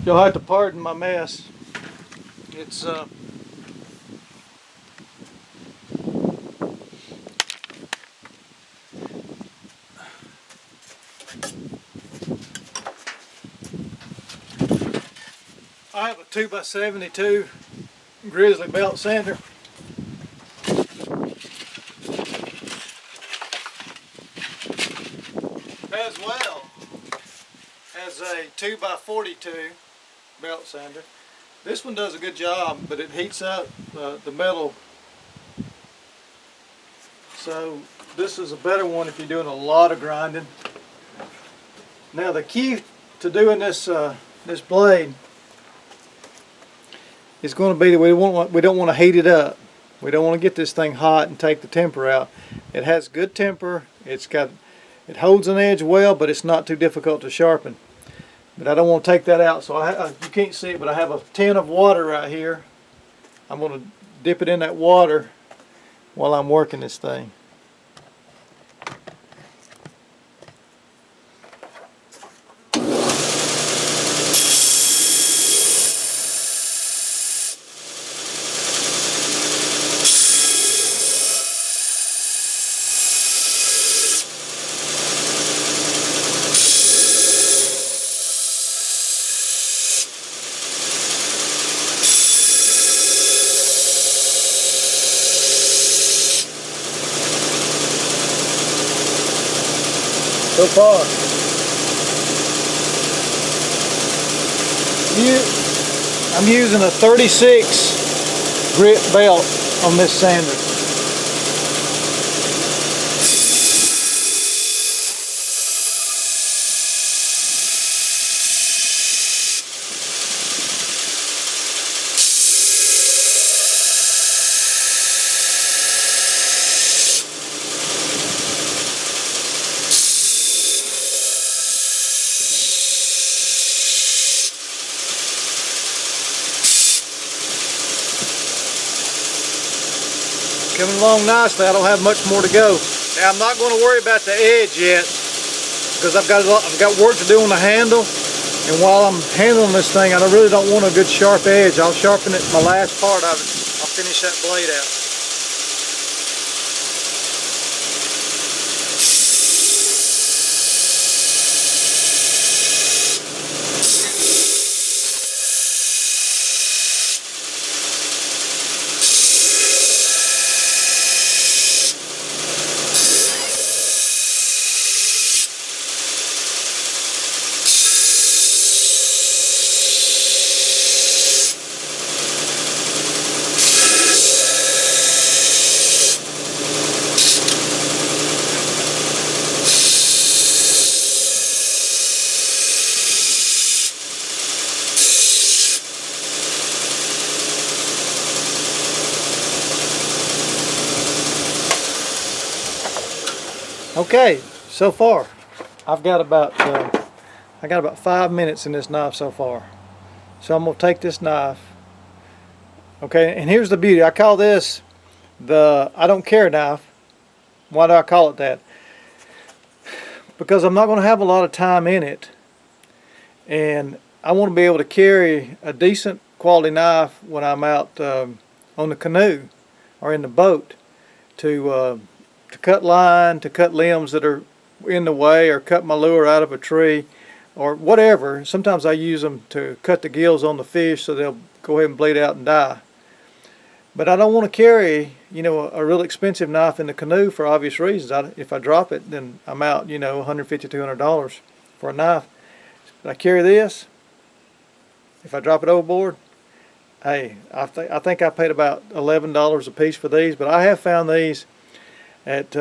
You'll have to pardon my mess. It's I have a 2x72 Grizzly belt sander. As well as a 2x42 belt sander. This one does a good job, but it heats up the metal. So this is a better one if you're doing a lot of grinding. Now the key to doing this this blade is going to be that we don't want to heat it up. We don't want to get this thing hot and take the temper out. It has good temper. It holds an edge well, but it's not too difficult to sharpen. But I don't want to take that out, so you can't see it, but I have a tin of water right here. I'm going to dip it in that water while I'm working this thing. So far, I'm using a 36 grit belt on this sander. Coming along nicely. I don't have much more to go. Now I'm not going to worry about the edge yet because I've got work to do on the handle, and while I'm handling this thing, I really don't want a good sharp edge. I'll sharpen it my last part of it. I'll finish that blade out. Okay, so far I've got about 5 minutes in this knife so far. So I'm gonna take this knife. Okay, and here's the beauty. I call this the I don't care knife. Why do I call it that? Because I'm not going to have a lot of time in it, and I want to be able to carry a decent quality knife when I'm out on the canoe or in the boat to cut line, to cut limbs that are in the way, or cut my lure out of a tree, or whatever. Sometimes I use them to cut the gills on the fish so they'll go ahead and bleed out and die. But I don't want to carry, a real expensive knife in the canoe for obvious reasons. If I drop it, then I'm out, $150, $200 for a knife. But I carry this. If I drop it overboard, hey, I think I paid about $11 a piece for these. But I have found these at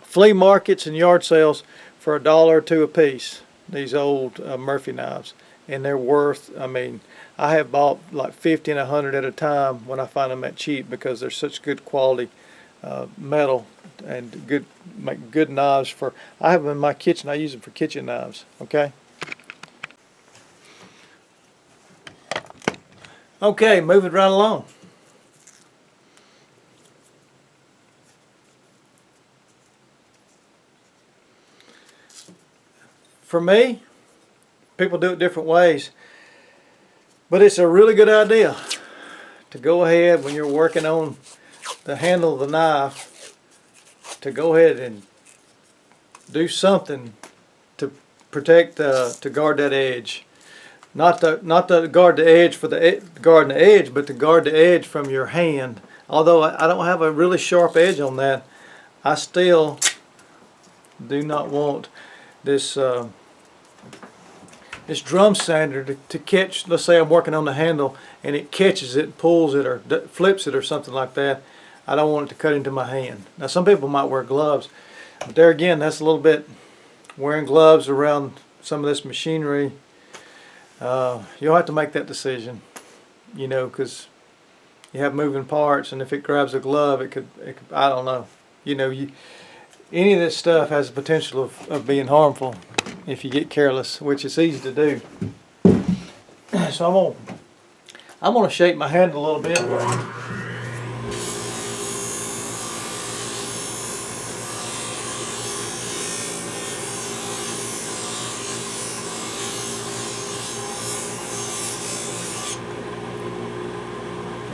flea markets and yard sales for $1 or $2 a piece. These old Murphy knives, and they're worth. I have bought like 50 and 100 at a time when I find them that cheap because they're such good quality metal and make good knives for. I have them in my kitchen. I use them for kitchen knives. Okay. Okay, moving right along. For me, people do it different ways. But it's a really good idea to go ahead when you're working on the handle of the knife, to go ahead and do something to protect, to guard that edge. Not to guard the edge for the guarding the edge, but to guard the edge from your hand. Although I don't have a really sharp edge on that, I still do not want this this drum sander to catch. Let's say I'm working on the handle and it catches it, pulls it, or flips it or something like that. I don't want it to cut into my hand. Now some people might wear gloves, but there again, that's a little bit, wearing gloves around some of this machinery. You'll have to make that decision, you know, because you have moving parts, and if it grabs a glove, it could I don't know, you know, any of this stuff has the potential of being harmful if you get careless, which is easy to do. So I'm gonna shape my hand a little bit.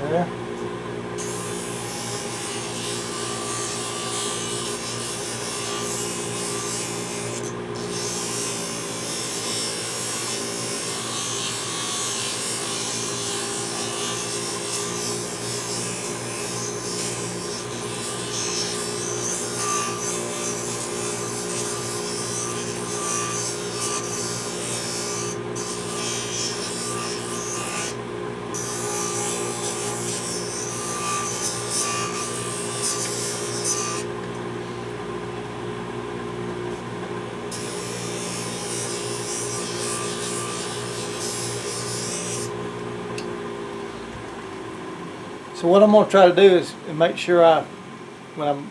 There. So what I'm going to try to do is make sure when I'm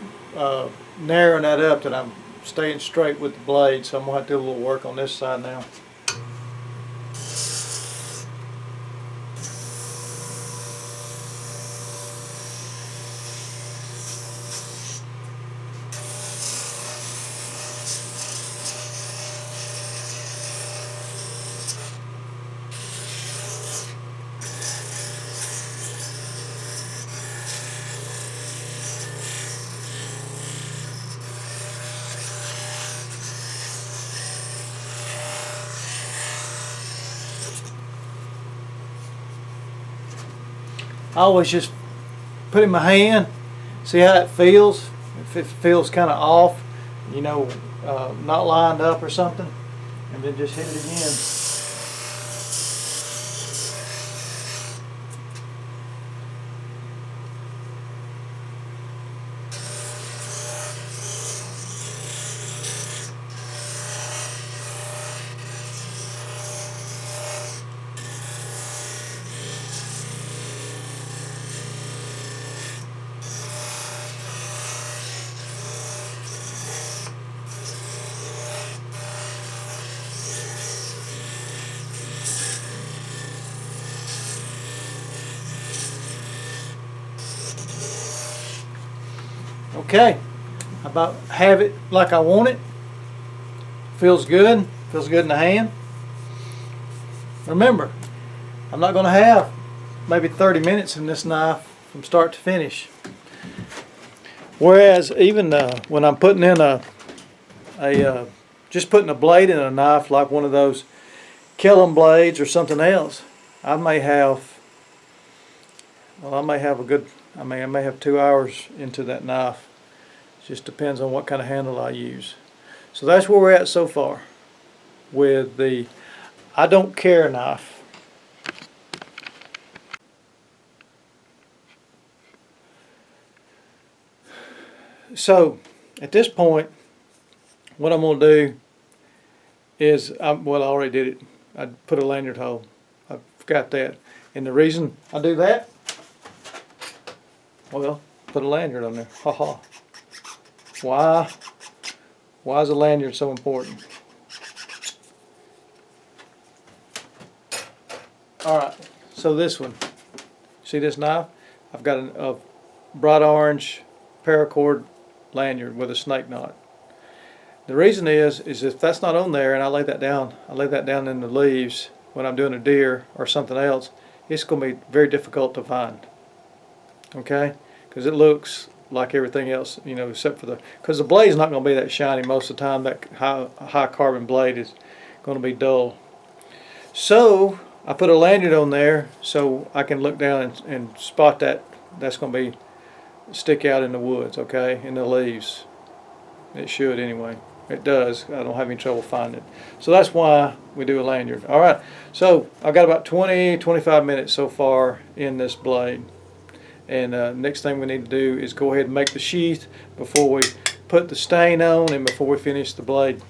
narrowing that up, that I'm staying straight with the blade. So I'm going to have to do a little work on this side now. I always just put it in my hand, see how it feels. If it feels kind of off, you know, not lined up or something, and then just hit it again. Okay, I about have it like I want it. Feels good in the hand. Remember, I'm not going to have maybe 30 minutes in this knife from start to finish. Whereas even when I'm putting in just putting a blade in a knife, like one of those Killam blades or something else, I may have I may have 2 hours into that knife. It just depends on what kind of handle I use. So that's where we're at so far with the I don't care knife. So at this point, what I'm going to do is, well, I already did it. I put a lanyard hole. I forgot that. And the reason I do that, well, put a lanyard on there. Ha ha. Why is a lanyard so important? Alright, so this one. See this knife? I've got a bright orange paracord lanyard with a snake knot. The reason is if that's not on there and I lay that down in the leaves when I'm doing a deer or something else, it's going to be very difficult to find. Okay, because it looks like everything else, you know, except for because the blade's not going to be that shiny most of the time. That high carbon blade is going to be dull. So I put a lanyard on there so I can look down and spot that's going to be stick out in the woods, okay, in the leaves. It should anyway. It does. I don't have any trouble finding it. So that's why we do a lanyard. All right. So I've got about 20-25 minutes so far in this blade. And next thing we need to do is go ahead and make the sheath before we put the stain on and before we finish the blade.